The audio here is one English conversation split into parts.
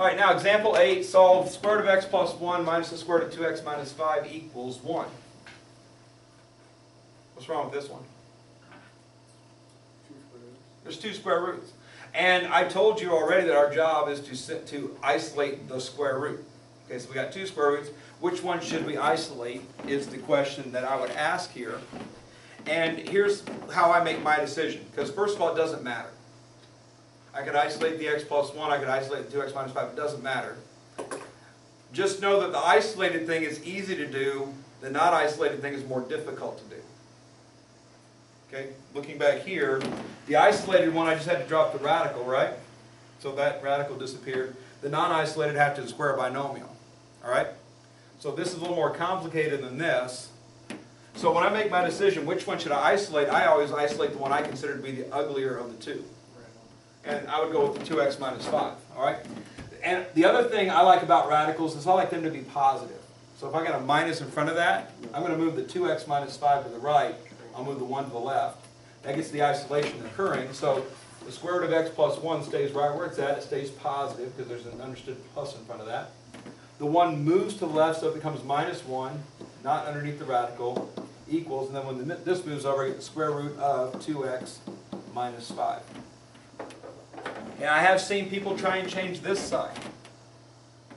All right, now example 8, solve square root of x plus 1 minus the square root of 2x minus 5 equals 1. What's wrong with this one? There's 2 square roots. And I told you already that our job is to isolate the square root. Okay, so we got 2 square roots. Which one should we isolate is the question that I would ask here. And here's how I make my decision. Because first of all, it doesn't matter. I could isolate the x plus 1, I could isolate the 2x minus 5, it doesn't matter. Just know that the isolated thing is easy to do, the not isolated thing is more difficult to do. Okay, looking back here, the isolated one I just had to drop the radical, right? So that radical disappeared. The non-isolated have to square a binomial. Alright? So this is a little more complicated than this. So when I make my decision, which one should I isolate, I always isolate the one I consider to be the uglier of the two. And I would go with the 2x minus 5. Alright? And the other thing I like about radicals is I like them to be positive. So if I got a minus in front of that, I'm going to move the 2x minus 5 to the right. I'll move the 1 to the left. That gets the isolation occurring. So the square root of x plus 1 stays right where it's at. It stays positive because there's an understood plus in front of that. The 1 moves to the left so it becomes minus 1, not underneath the radical, equals, and then when this moves over, I get the square root of 2x minus 5. And I have seen people try and change this sign.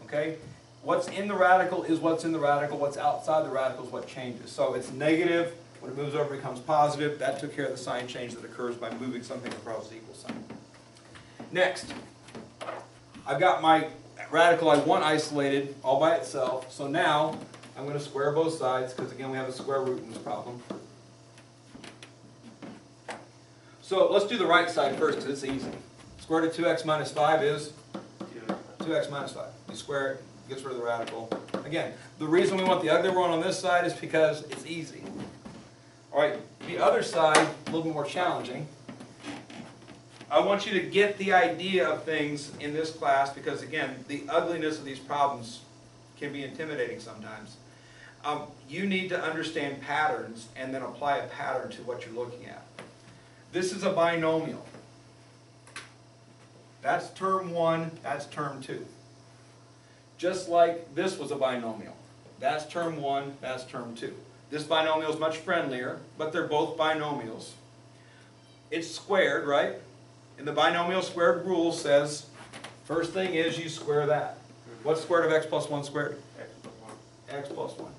Okay? What's in the radical is what's in the radical. What's outside the radical is what changes. So it's negative. When it moves over, it becomes positive. That took care of the sign change that occurs by moving something across the equal sign. Next, I've got my radical I want isolated all by itself. So now I'm going to square both sides because again we have a square root in this problem. So let's do the right side first because it's easy. Square root of 2x minus 5 is 2x minus 5. You square it, gets rid of the radical. Again, the reason we want the ugly one on this side is because it's easy. Alright, the other side, a little more challenging. I want you to get the idea of things in this class because again, the ugliness of these problems can be intimidating sometimes. You need to understand patterns and then apply a pattern to what you're looking at. This is a binomial. That's term 1, that's term 2. Just like this was a binomial. That's term 1, that's term 2. This binomial is much friendlier, but they're both binomials. It's squared, right? And the binomial squared rule says, first thing is you square that. What's the square root of x plus 1 squared? X plus 1. X plus 1.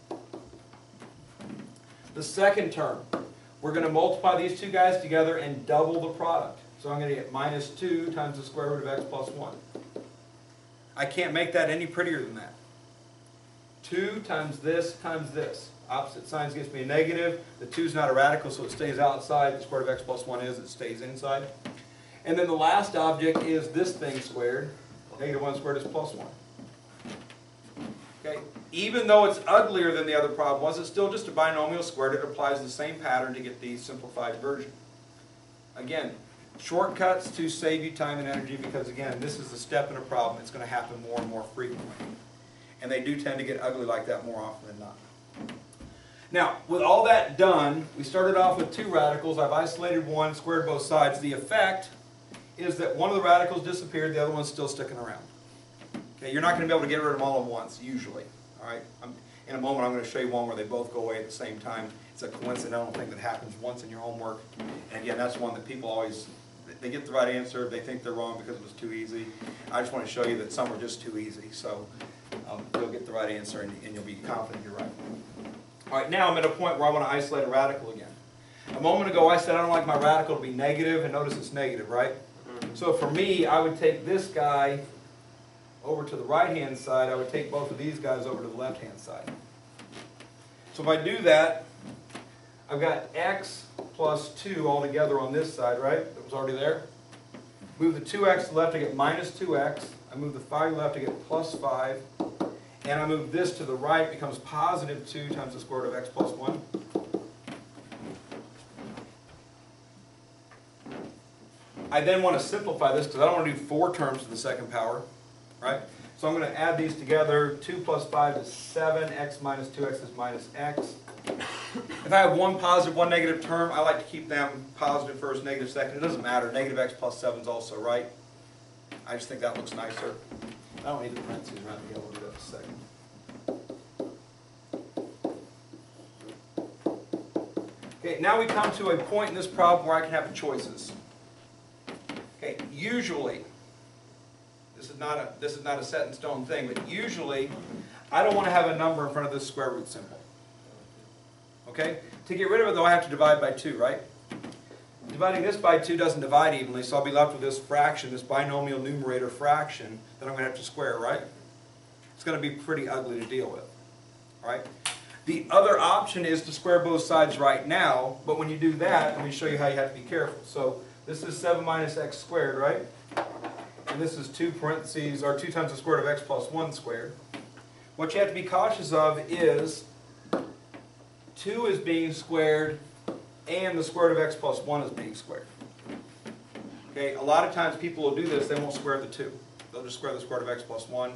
The second term, we're going to multiply these two guys together and double the product. So I'm going to get minus 2 times the square root of x plus 1. I can't make that any prettier than that. 2 times this times this. Opposite signs gives me a negative. The 2 is not a radical, so it stays outside. The square root of x plus 1 is, it stays inside. And then the last object is this thing squared. Negative 1 squared is plus 1. Okay. Even though it's uglier than the other problem was, it's still just a binomial squared. It applies the same pattern to get the simplified version. Again, shortcuts to save you time and energy because, again, this is a step in a problem. It's going to happen more and more frequently. And they do tend to get ugly like that more often than not. Now, with all that done, we started off with 2 radicals. I've isolated one, squared both sides. The effect is that one of the radicals disappeared, the other one's still sticking around. Okay, you're not going to be able to get rid of them all at once, usually. All right? In a moment, I'm going to show you one where they both go away at the same time. It's a coincidental thing that happens once in your homework. And again, that's one that people always, they get the right answer, they think they're wrong because it was too easy. I just want to show you that some are just too easy. So you'll get the right answer and you'll be confident you're right. All right, now I'm at a point where I want to isolate a radical again. A moment ago I said I don't like my radical to be negative, and notice it's negative, right? So for me, I would take this guy over to the right-hand side. I would take both of these guys over to the left-hand side. So if I do that, I've got x plus 2 all together on this side, right? That was already there. Move the 2x to the left, I get minus 2x. I move the 5 to the left, I get plus 5. And I move this to the right, it becomes positive 2 times the square root of x plus 1. I then want to simplify this because I don't want to do 4 terms to the second power, right? So I'm going to add these together. 2 plus 5 is 7. X minus 2x is minus x. If I have one positive, one negative term, I like to keep them positive first, negative second. It doesn't matter. Negative x plus 7 is also right. I just think that looks nicer. I don't need the parentheses around here, we'll do that in a second. Okay, now we come to a point in this problem where I can have choices. Okay, usually, this is not a set in stone thing, but usually I don't want to have a number in front of this square root symbol. Okay? To get rid of it though, I have to divide by 2, right? Dividing this by 2 doesn't divide evenly, so I'll be left with this fraction, this binomial numerator fraction that I'm going to have to square, right? It's going to be pretty ugly to deal with, right? The other option is to square both sides right now, but when you do that, let me show you how you have to be careful. So this is 7 minus x squared, right? And this is 2 parentheses, or 2 times the square root of x plus 1 squared. What you have to be cautious of is 2 is being squared and the square root of x plus 1 is being squared. Okay, a lot of times people will do this, they won't square the 2. They'll just square the square root of x plus 1.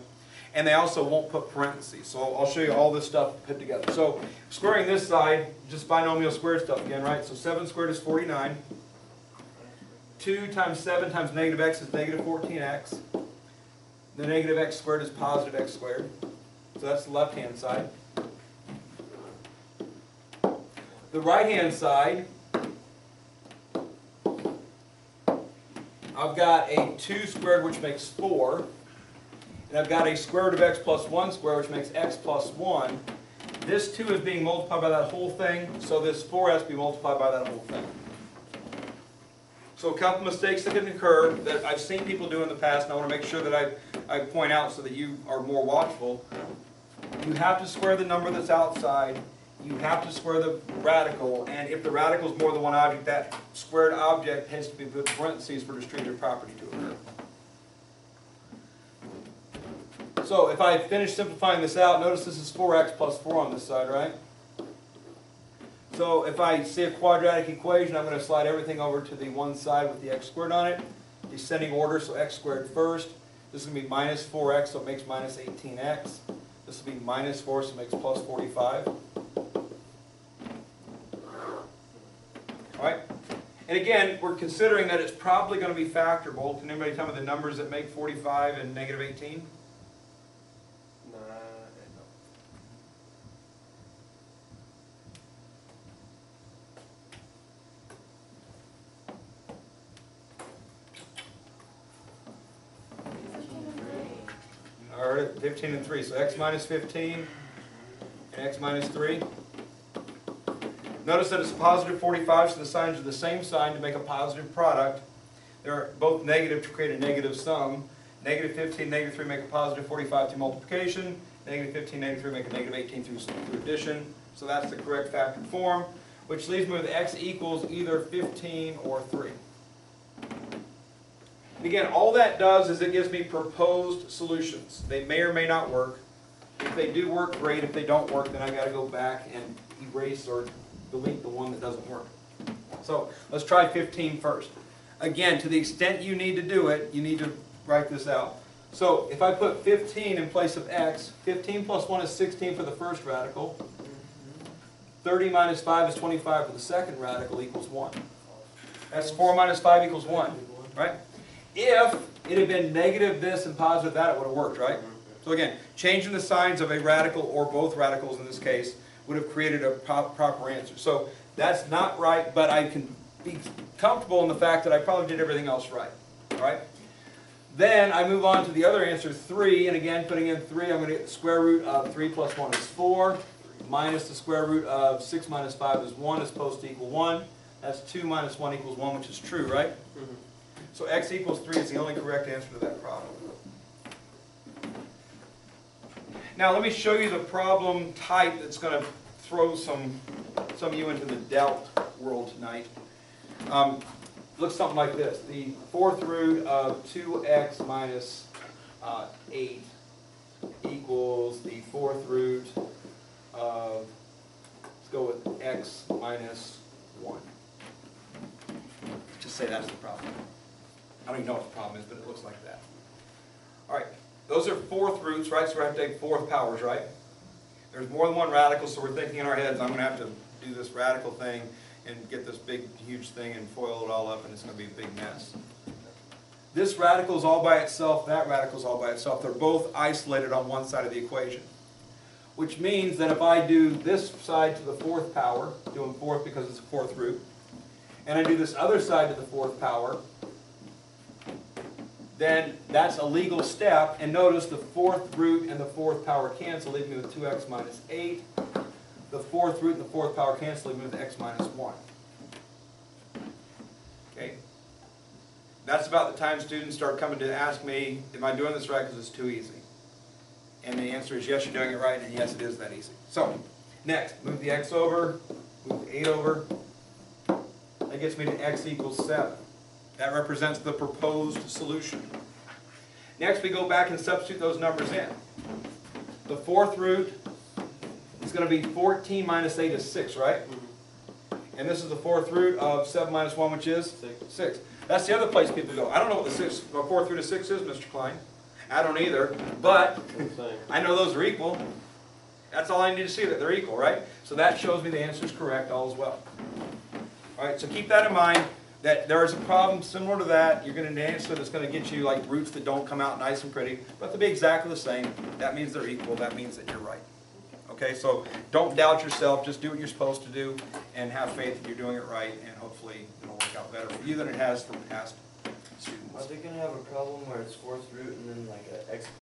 And they also won't put parentheses. So I'll show you all this stuff put together. So squaring this side, just binomial squared stuff again, right? So 7 squared is 49. 2 times 7 times negative x is negative 14x. The negative x squared is positive x squared. So that's the left-hand side. The right-hand side, I've got a 2 squared, which makes 4. And I've got a square root of x plus 1 squared, which makes x plus 1. This 2 is being multiplied by that whole thing, so this 4 has to be multiplied by that whole thing. So a couple mistakes that can occur that I've seen people do in the past, and I want to make sure that I point out so that you are more watchful. You have to square the number that's outside. You have to square the radical, and if the radical is more than one object, that squared object has to be put in parentheses for distributive property to occur. So if I finish simplifying this out, notice this is 4x plus 4 on this side, right? So if I see a quadratic equation, I'm going to slide everything over to the one side with the x squared on it. Descending order, so x squared first. This is going to be minus 4x, so it makes minus 18x. This will be minus 4, so it makes plus 45. Alright? And again, we're considering that it's probably going to be factorable. Can anybody tell me the numbers that make 45 and negative 18? Alright, 15 and 3. So x minus 15 and x minus 3. Notice that it's positive 45, so the signs are the same sign to make a positive product. They're both negative to create a negative sum. Negative 15, negative 3 make a positive 45 through multiplication. Negative 15, negative 3 make a negative 18 through addition. So that's the correct factored form, which leaves me with x equals either 15 or 3. Again, all that does is it gives me proposed solutions. They may or may not work. If they do work, great. If they don't work, then I've got to go back and erase or delete the one that doesn't work. So let's try 15 first. Again, to the extent you need to do it, you need to write this out. So if I put 15 in place of x, 15 plus 1 is 16 for the first radical. 30 minus 5 is 25 for the second radical equals 1. That's 4 minus 5 equals 1, right? If it had been negative this and positive that, it would have worked, right? So again, changing the signs of a radical or both radicals in this case would have created a proper answer. So that's not right, but I can be comfortable in the fact that I probably did everything else right. Right? Then I move on to the other answer, 3, and again, putting in 3, I'm going to get the square root of 3 plus 1 is 4, minus the square root of 6 minus 5 is 1, is supposed to equal 1. That's 2 minus 1 equals 1, which is true, right? Mm-hmm. So x equals 3 is the only correct answer to that problem. Now let me show you the problem type that's going to throw some of you into the doubt world tonight. Looks something like this. The fourth root of 2x minus 8 equals the fourth root of, let's go with x minus 1. Just say that's the problem. I don't even know what the problem is, but it looks like that. All right, those are fourth roots, right? So we have to take fourth powers, right? There's more than one radical, so we're thinking in our heads, I'm going to have to do this radical thing and get this big, huge thing and foil it all up, and it's going to be a big mess. This radical is all by itself, that radical is all by itself. They're both isolated on one side of the equation. Which means that if I do this side to the fourth power, doing fourth because it's a fourth root, and I do this other side to the fourth power, then that's a legal step. And notice the fourth root and the fourth power cancel, leaving me with 2x minus 8. The fourth root and the fourth power cancel, leaving me with x minus 1. Okay? That's about the time students start coming to ask me, am I doing this right because it's too easy? And the answer is yes, you're doing it right, and yes, it is that easy. So, next, move the x over, move the 8 over. That gets me to x equals 7. That represents the proposed solution. Next, we go back and substitute those numbers in. The fourth root is going to be 14 minus 8 is 6, right? And this is the fourth root of 7 minus 1, which is? 6. That's the other place people go. I don't know what the fourth root of 6 is, Mr. Klein. I don't either, but I know those are equal. That's all I need to see, that they're equal, right? So that shows me the answer is correct, all is well. All right, so keep that in mind, that there is a problem similar to that. You're going to need an answer that's going to get you like roots that don't come out nice and pretty, but they'll be exactly the same. That means they're equal. That means that you're right. Okay, so don't doubt yourself. Just do what you're supposed to do and have faith that you're doing it right, and hopefully it'll work out better for you than it has for past students. Are they going to have a problem where it's fourth root and then like an x